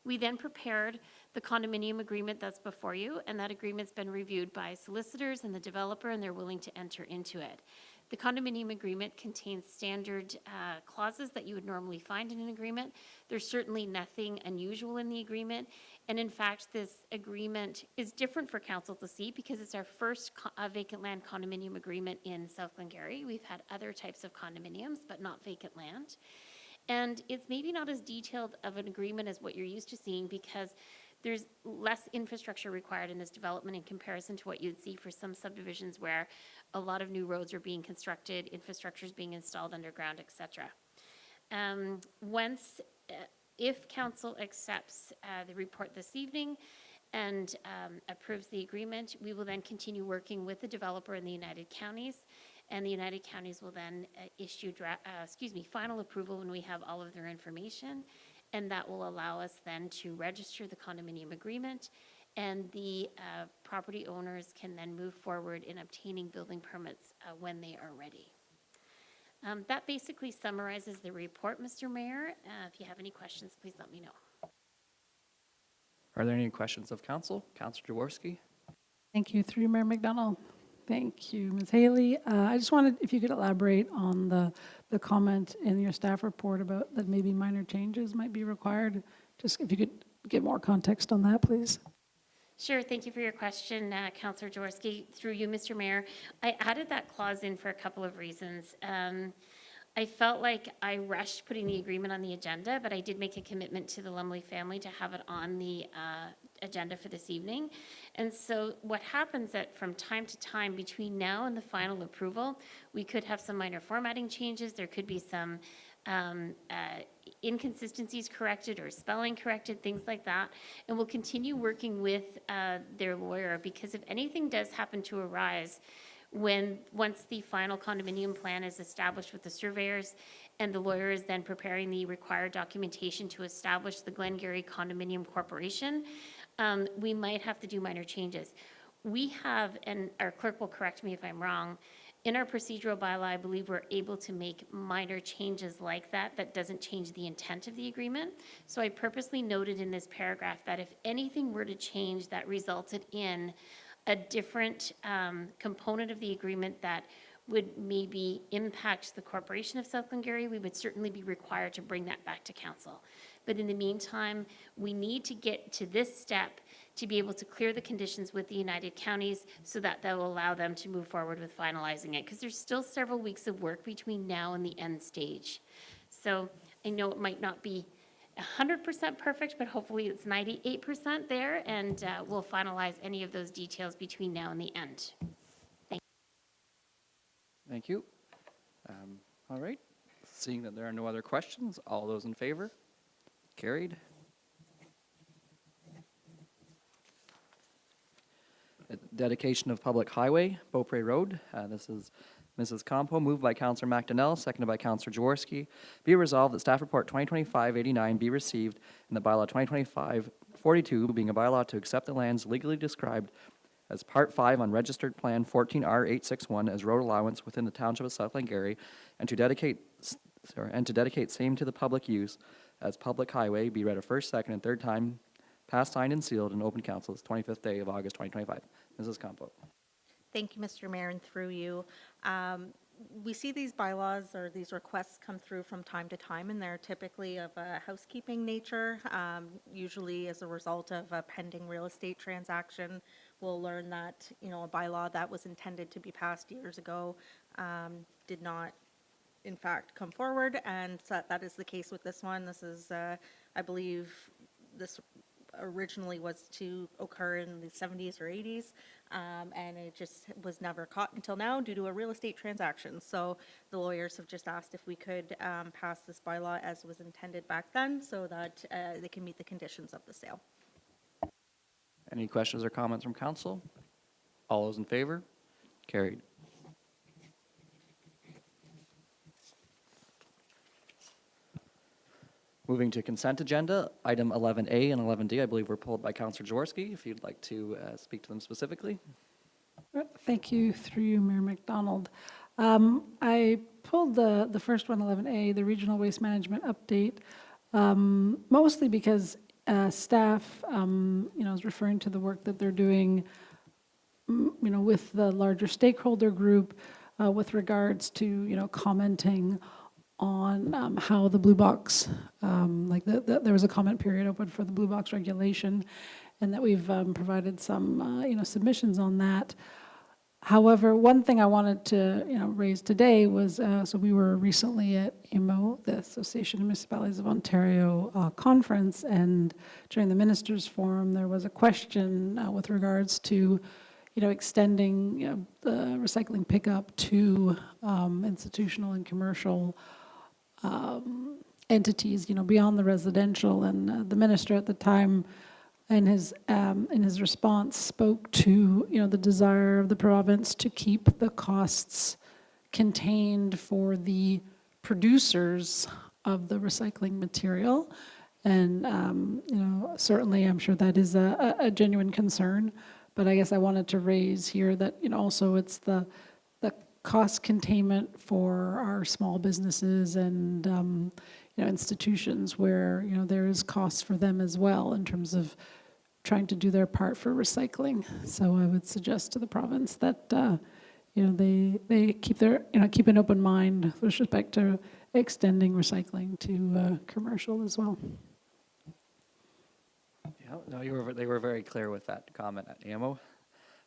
We then prepared the condominium agreement that's before you, and that agreement's been reviewed by solicitors and the developer, and they're willing to enter into it. The condominium agreement contains standard clauses that you would normally find in an agreement. There's certainly nothing unusual in the agreement. And in fact, this agreement is different for council to see because it's our first vacant land condominium agreement in South Glengarry. We've had other types of condominiums, but not vacant land. And it's maybe not as detailed of an agreement as what you're used to seeing because there's less infrastructure required in this development in comparison to what you'd see for some subdivisions where a lot of new roads are being constructed, infrastructure is being installed underground, et cetera. If council accepts the report this evening and approves the agreement, we will then continue working with the developer in the United Counties, and the United Counties will then issue final approval when we have all of their information, and that will allow us then to register the condominium agreement, and the property owners can then move forward in obtaining building permits when they are ready. That basically summarizes the report, Mr. Mayor. If you have any questions, please let me know. Are there any questions of council? Councillor Jaworski? Thank you, through Mayor McDonald. Thank you, Ms. Haley. I just wanted, if you could elaborate on the comment in your staff report about that maybe minor changes might be required. Just if you could give more context on that, please. Sure, thank you for your question, Councillor Jaworski. Through you, Mr. Mayor, I added that clause in for a couple of reasons. I felt like I rushed putting the agreement on the agenda, but I did make a commitment to the Lumley family to have it on the agenda for this evening. And so what happens that from time to time between now and the final approval, we could have some minor formatting changes. There could be some inconsistencies corrected or spelling corrected, things like that. And we'll continue working with their lawyer, because if anything does happen to arise once the final condominium plan is established with the surveyors and the lawyer is then preparing the required documentation to establish the Glengarry Condominium Corporation, we might have to do minor changes. We have, and our clerk will correct me if I'm wrong, in our procedural bylaw, I believe we're able to make minor changes like that doesn't change the intent of the agreement. So I purposely noted in this paragraph that if anything were to change that resulted in a different component of the agreement that would maybe impact the corporation of South Glengarry, we would certainly be required to bring that back to council. But in the meantime, we need to get to this step to be able to clear the conditions with the United Counties so that will allow them to move forward with finalizing it, because there's still several weeks of work between now and the end stage. So I know it might not be 100% perfect, but hopefully it's 98% there, and we'll finalize any of those details between now and the end. Thank you. All right. Seeing that there are no other questions, all those in favor? Carried. Dedication of public highway, Beaupre Road. This is Mrs. Compo, moved by Councillor McDonnell, seconded by Councillor Jaworski. Be it resolved that staff report 2025-89 be received and the bylaw 42 being a bylaw to accept the lands legally described as Part 5 on Registered Plan 14R861 as road allowance within the Township of South Glengarry, and to dedicate same to the public use as public highway, be read a first, second, and third time, passed, signed, and sealed in open council this 25th day of August 2025. Mrs. Campo. Thank you, Mr. Mayor, and through you. We see these bylaws or these requests come through from time to time, and they're typically of a housekeeping nature, usually as a result of a pending real estate transaction. We'll learn that, a bylaw that was intended to be passed years ago did not, in fact, come forward, and so that is the case with this one. This is, I believe, this originally was to occur in the 70s or 80s, and it just was never caught until now due to a real estate transaction. So the lawyers have just asked if we could pass this bylaw as was intended back then so that they can meet the conditions of the sale. Any questions or comments from council? All those in favor? Carried. Moving to consent agenda, item 11A and 11D, I believe were pulled by Councillor Jaworski. If you'd like to speak to them specifically. Thank you, through you, Mayor McDonald. I pulled the first one, 11A, the Regional Waste Management Update, mostly because staff, is referring to the work that they're doing, with the larger stakeholder group with regards to, commenting on how the blue box, there was a comment period open for the blue box regulation, and that we've provided some, submissions on that. However, one thing I wanted to, raise today was, so we were recently at AMO, the Association of Municipalities of Ontario conference, and during the Ministers' Forum, there was a question with regards to, extending, the recycling pickup to institutional and commercial entities, beyond the residential. And the minister at the time, in his response, spoke to, the desire of the province to keep the costs contained for the producers of the recycling material. And, certainly I'm sure that is a genuine concern. But I guess I wanted to raise here that, also it's the cost containment for our small businesses and, institutions where, there is costs for them as well in terms of trying to do their part for recycling. So I would suggest to the province that, they keep keep an open mind with respect to extending recycling to commercial as well. Yeah, no, they were very clear with that comment at AMO.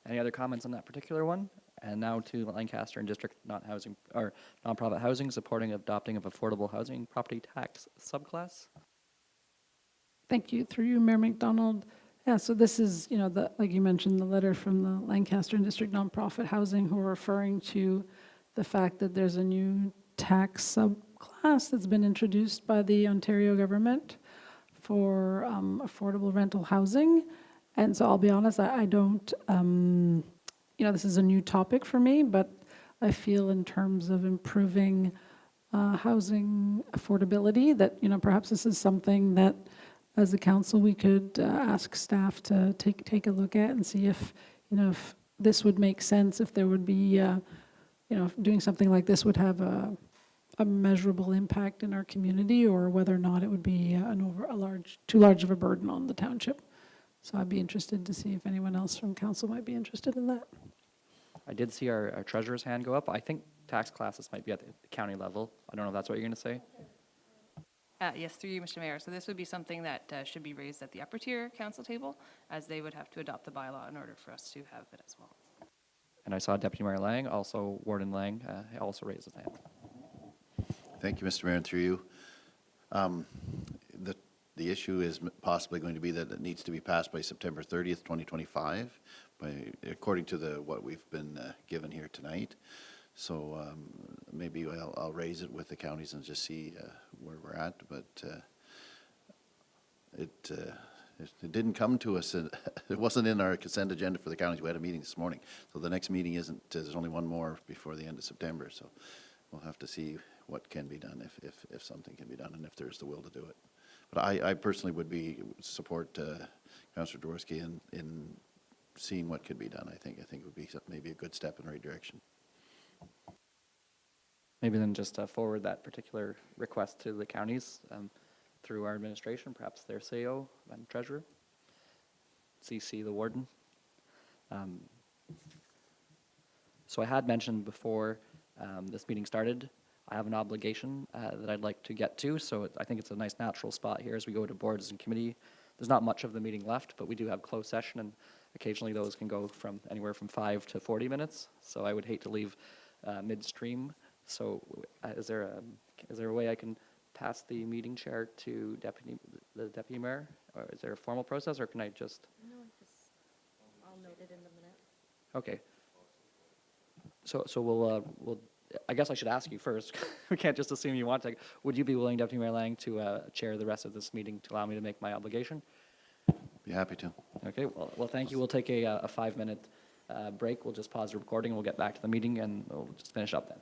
Any other comments on that particular one? And now to Lancaster and District Nonprofit Housing supporting adopting of affordable housing property tax subclass. Thank you. Through you, Mayor McDonald. Yeah, so this is, like you mentioned, the letter from the Lancaster and District Nonprofit Housing, who are referring to the fact that there's a new tax subclass that's been introduced by the Ontario government for affordable rental housing. And so I'll be honest, I don't, this is a new topic for me, but I feel in terms of improving housing affordability that, perhaps this is something that as a council we could ask staff to take a look at and see if, if this would make sense, if there would be, if doing something like this would have a measurable impact in our community, or whether or not it would be too large of a burden on the township. So I'd be interested to see if anyone else from council might be interested in that. I did see our treasurer's hand go up. I think tax classes might be at the county level. I don't know if that's what you're going to say. Yes, through you, Mr. Mayor. So this would be something that should be raised at the upper tier council table, as they would have to adopt the bylaw in order for us to have it as well. And I saw Deputy Mayor Lang, also Warden Lang, also raised his hand. Thank you, Mr. Mayor, and through you. The issue is possibly going to be that it needs to be passed by September 30th, 2025, according to what we've been given here tonight. So maybe I'll raise it with the counties and just see where we're at. But it didn't come to us. It wasn't in our consent agenda for the counties. We had a meeting this morning. So the next meeting isn't. There's only one more before the end of September. So we'll have to see what can be done, if something can be done, and if there's the will to do it. But I personally would support Councillor Jaworski in seeing what could be done. I think it would be maybe a good step in the right direction. Maybe then just forward that particular request to the counties through our administration, perhaps their CEO and treasurer, CC the warden. So I had mentioned before this meeting started, I have an obligation that I'd like to get to, so I think it's a nice natural spot here as we go to boards and committee. There's not much of the meeting left, but we do have closed session, and occasionally those can go from anywhere from 5 to 40 minutes, so I would hate to leave midstream. So is there a way I can pass the meeting chair to the deputy mayor? Or is there a formal process, or can I just? No, I'll note it in the minute. Okay. So we'll, I guess I should ask you first. We can't just assume you want to. Would you be willing, Deputy Mayor Lang, to chair the rest of this meeting to allow me to make my obligation? Be happy to. Okay, well, thank you. We'll take a 5-minute break. We'll just pause the recording, and we'll get back to the meeting, and we'll just finish up then.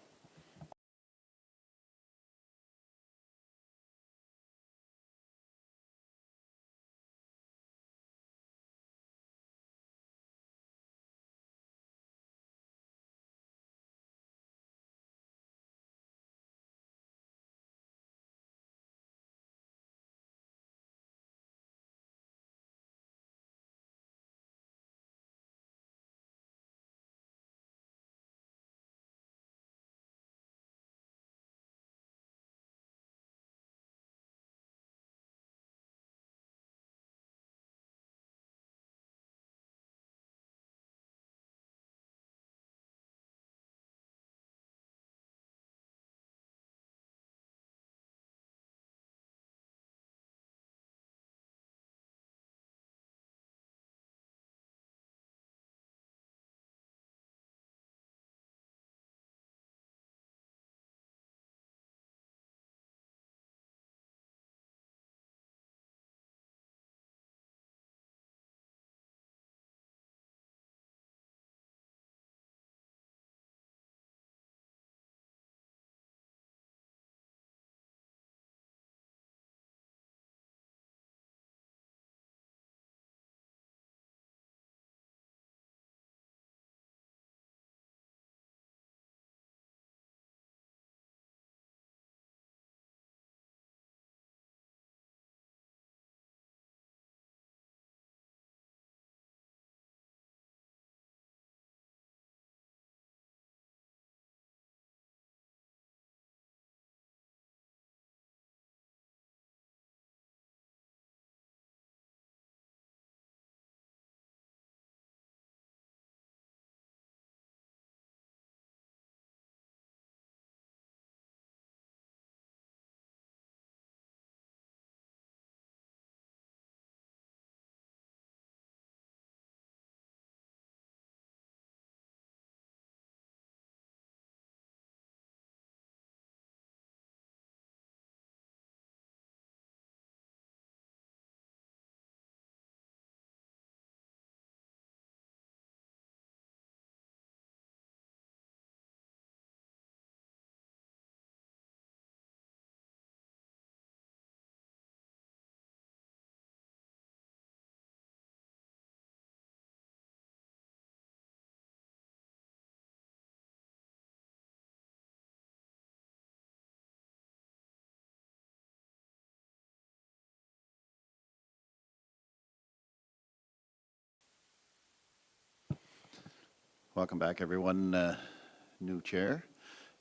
Welcome back, everyone. New chair,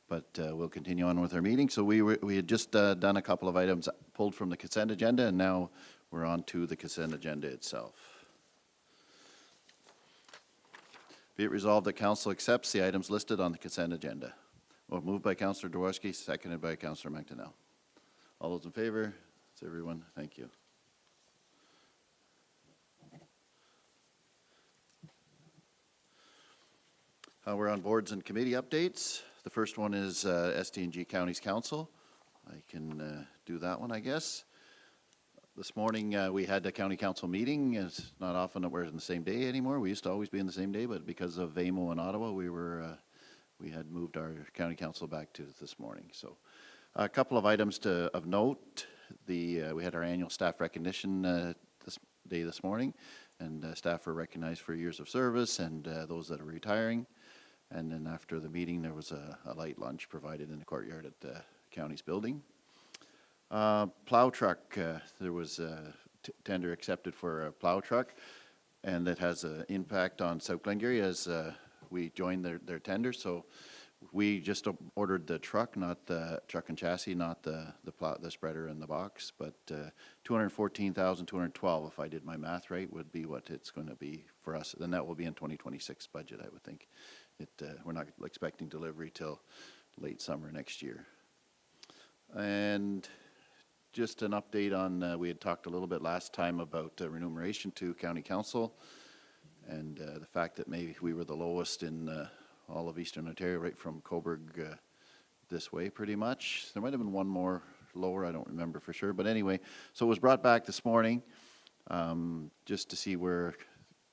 but we'll continue on with our meeting. So we had just done a couple of items pulled from the consent agenda, and now we're on to the consent agenda itself. Be it resolved that council accepts the items listed on the consent agenda. Well, moved by Councillor Jaworski, seconded by Councillor McDonnell. All those in favor? That's everyone. Thank you. We're on boards and committee updates. The first one is ST&G Counties Council. I can do that one, I guess. This morning we had a county council meeting. It's not often that we're in the same day anymore. We used to always be in the same day, but because of VAMO in Ottawa, we had moved our county council back to this morning. So a couple of items of note. we had our annual staff recognition this morning, and staff were recognized for years of service and those that are retiring. And then after the meeting, there was a light lunch provided in the courtyard at the county's building. Plow truck, there was a tender accepted for a plow truck, and that has an impact on South Glengarry as we joined their tender. So we just ordered the truck, not the truck and chassis, not the spreader and the box, but $214,212, if I did my math right, would be what it's going to be for us. Then that will be in 2026 budget, I would think. We're not expecting delivery till late summer next year. And just an update on, we had talked a little bit last time about remuneration to county council, and the fact that maybe we were the lowest in all of Eastern Ontario, right from Cobourg this way pretty much. There might have been one more lower, I don't remember for sure, but anyway, so it was brought back this morning just to see where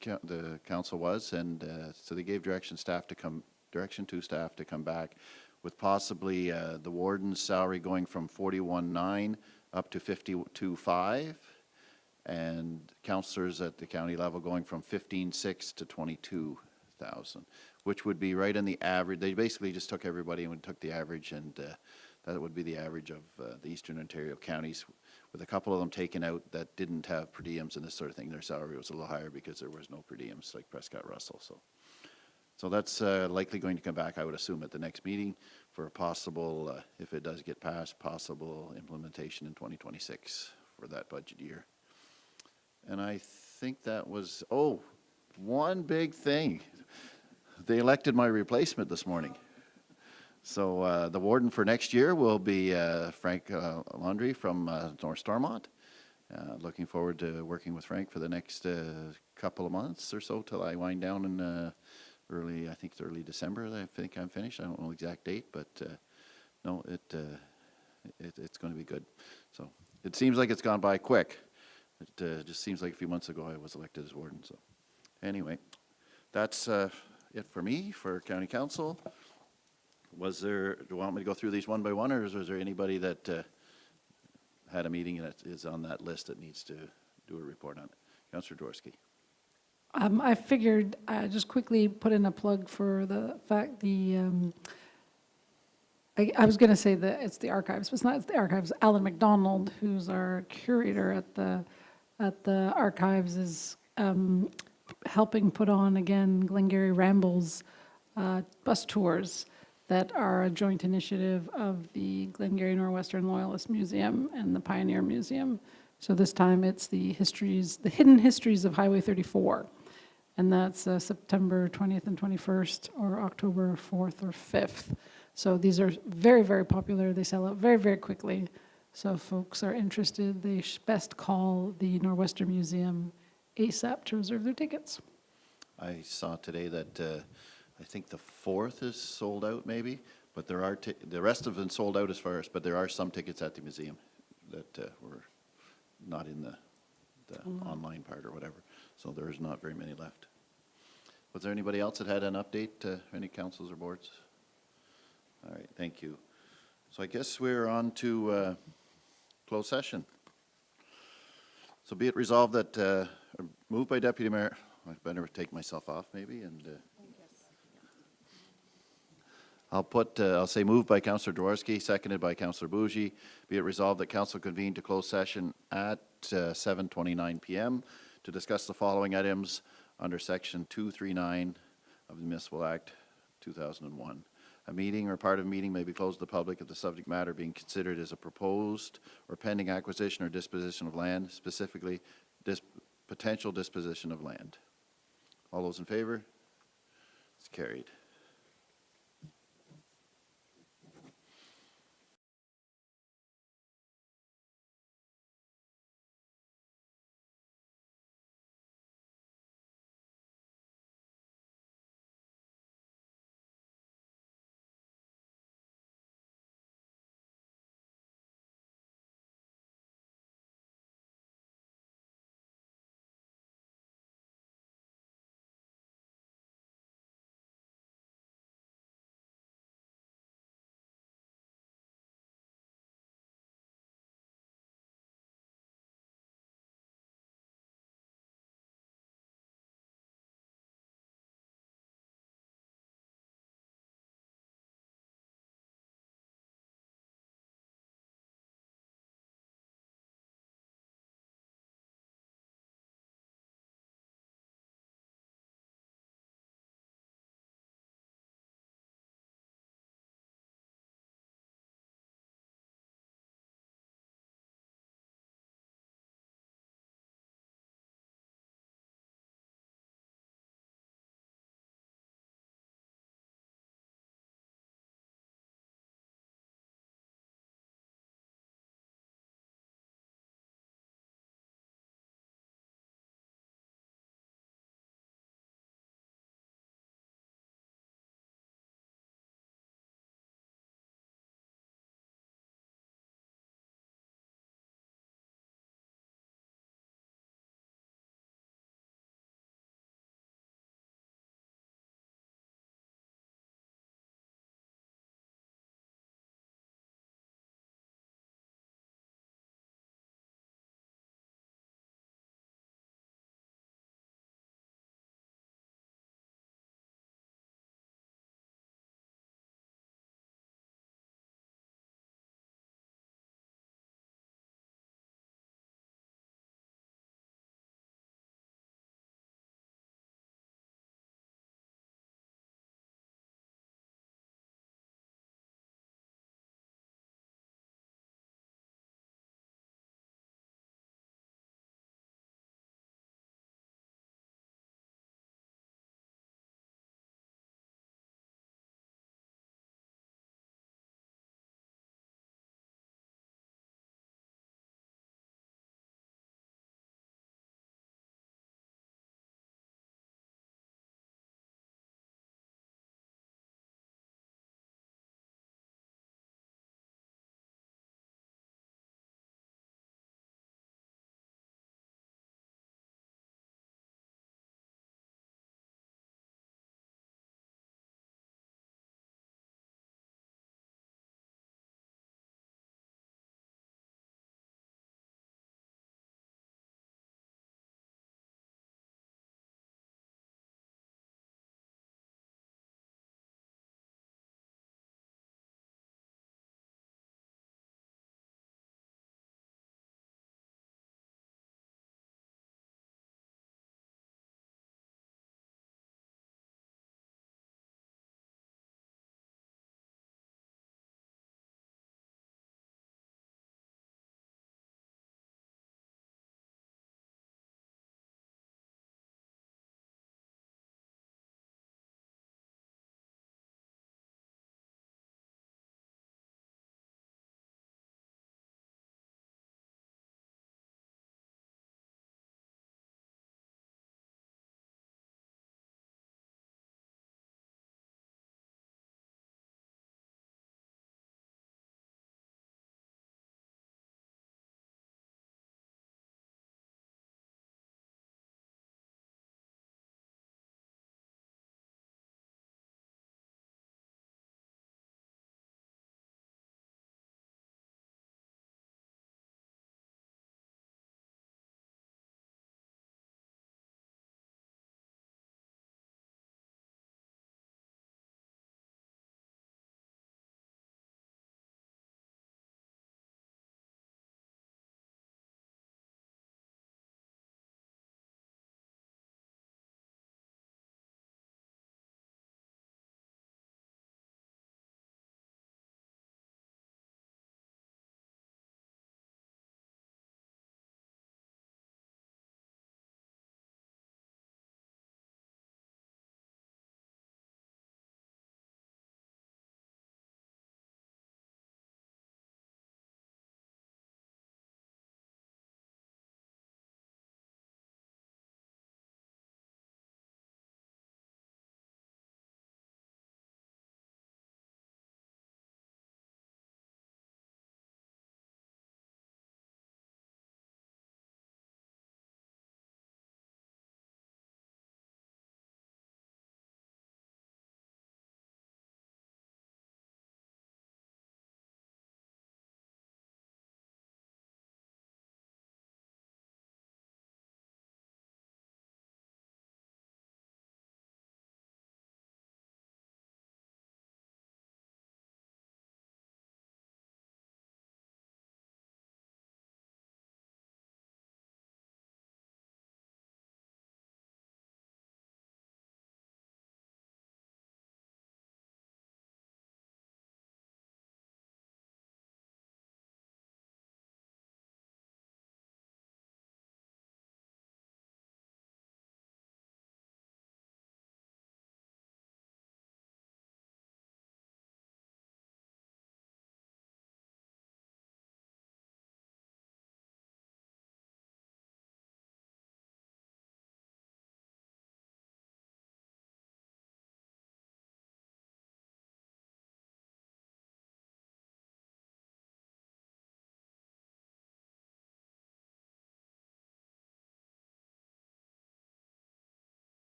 the council was, and so they gave direction to staff to come back with possibly the warden's salary going from 41,900 up to 52,500, and councillors at the county level going from 15,600 to 22,000, which would be right in the average. They basically just took everybody and took the average, and that would be the average of the Eastern Ontario counties, with a couple of them taken out that didn't have per diems and this sort of thing. Their salary was a little higher because there was no per diems, like Prescott Russell. So that's likely going to come back, I would assume, at the next meeting for a possible, if it does get passed, possible implementation in 2026 for that budget year. And I think that was, oh, one big thing. They elected my replacement this morning. So the warden for next year will be Frank Laundrie from North Stormont. Looking forward to working with Frank for the next couple of months or so till I wind down in I think it's early December. I think I'm finished. I don't know the exact date, but no, it's going to be good. So it seems like it's gone by quick. It just seems like a few months ago I was elected as warden. So anyway, that's it for me, for county council. Do you want me to go through these one by one, or is there anybody that had a meeting that is on that list that needs to do a report on it? Councillor Dworsky. I figured I'd just quickly put in a plug for the fact I was going to say that it's the archives, but it's not. It's the archives. Alan McDonald, who's our curator at the archives, is helping put on again Glengarry Rambles bus tours that are a joint initiative of the Glengarry Northwestern Loyalist Museum and the Pioneer Museum. So this time it's the hidden histories of Highway 34. And that's September 20th and 21st, or October 4th or 5th. So these are very, very popular. They sell out very, very quickly. So if folks are interested, they best call the Northwestern Museum ASAP to reserve their tickets. I saw today that I think the 4th is sold out maybe, but there are the rest have been sold out as far as, but there are some tickets at the museum that were not in the online part or whatever. So there's not very many left. Was there anybody else that had an update, any councils or boards? All right, thank you. So I guess we're on to closed session. So be it resolved that, moved by Deputy Mayor, I better take myself off maybe, and I'll say moved by Councillor Dworsky, seconded by Councillor Bougee. Be it resolved that council convene to close session at 7:29 p.m. to discuss the following items under Section 239 of the Municipal Act 2001. A meeting or part of a meeting may be closed to the public if the subject matter being considered is a proposed or pending acquisition or disposition of land, specifically potential disposition of land. All those in favor? It's carried.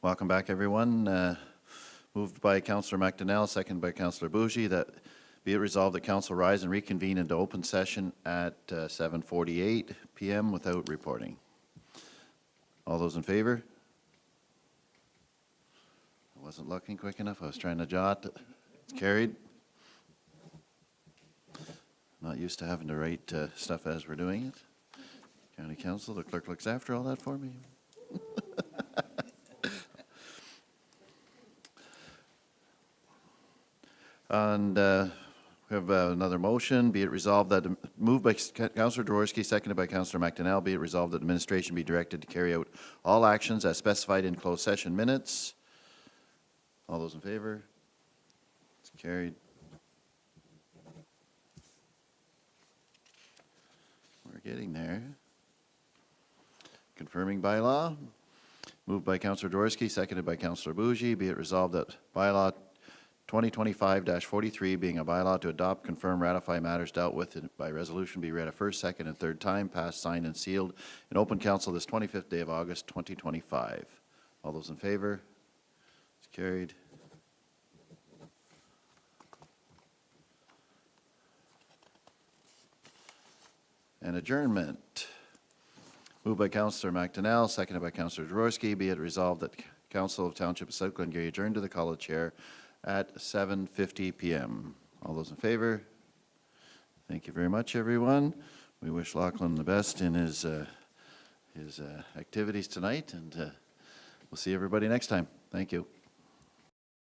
Welcome back, everyone. Moved by Councillor McDonnell, seconded by Councillor Bougie, that be it resolved that council rise and reconvene into open session at 7:48 PM without reporting. All those in favor? I wasn't looking quick enough. I was trying to jot. It's carried. Not used to having to write stuff as we're doing it. County Council, the clerk looks after all that for me. And we have another motion. Be it resolved that, moved by Councillor Jaworski, seconded by Councillor McDonnell, be it resolved that administration be directed to carry out all actions as specified in closed session minutes. All those in favor? It's carried. We're getting there. Confirming bylaw. Moved by Councillor Jaworski, seconded by Councillor Bougie. Be it resolved that bylaw 2025-43, being a bylaw to adopt, confirm, ratify matters dealt with by resolution, be read a first, second, and third time, passed, signed, and sealed in open council this 25th day of August, 2025. All those in favor? It's carried. And adjournment. Moved by Councillor McDonnell, seconded by Councillor Jaworski. Be it resolved that Council of Township of South Glengarry adjourn to the college chair at 7:50 PM. All those in favor? Thank you very much, everyone. We wish Lachlan the best in his activities tonight, and we'll see everybody next time. Thank you.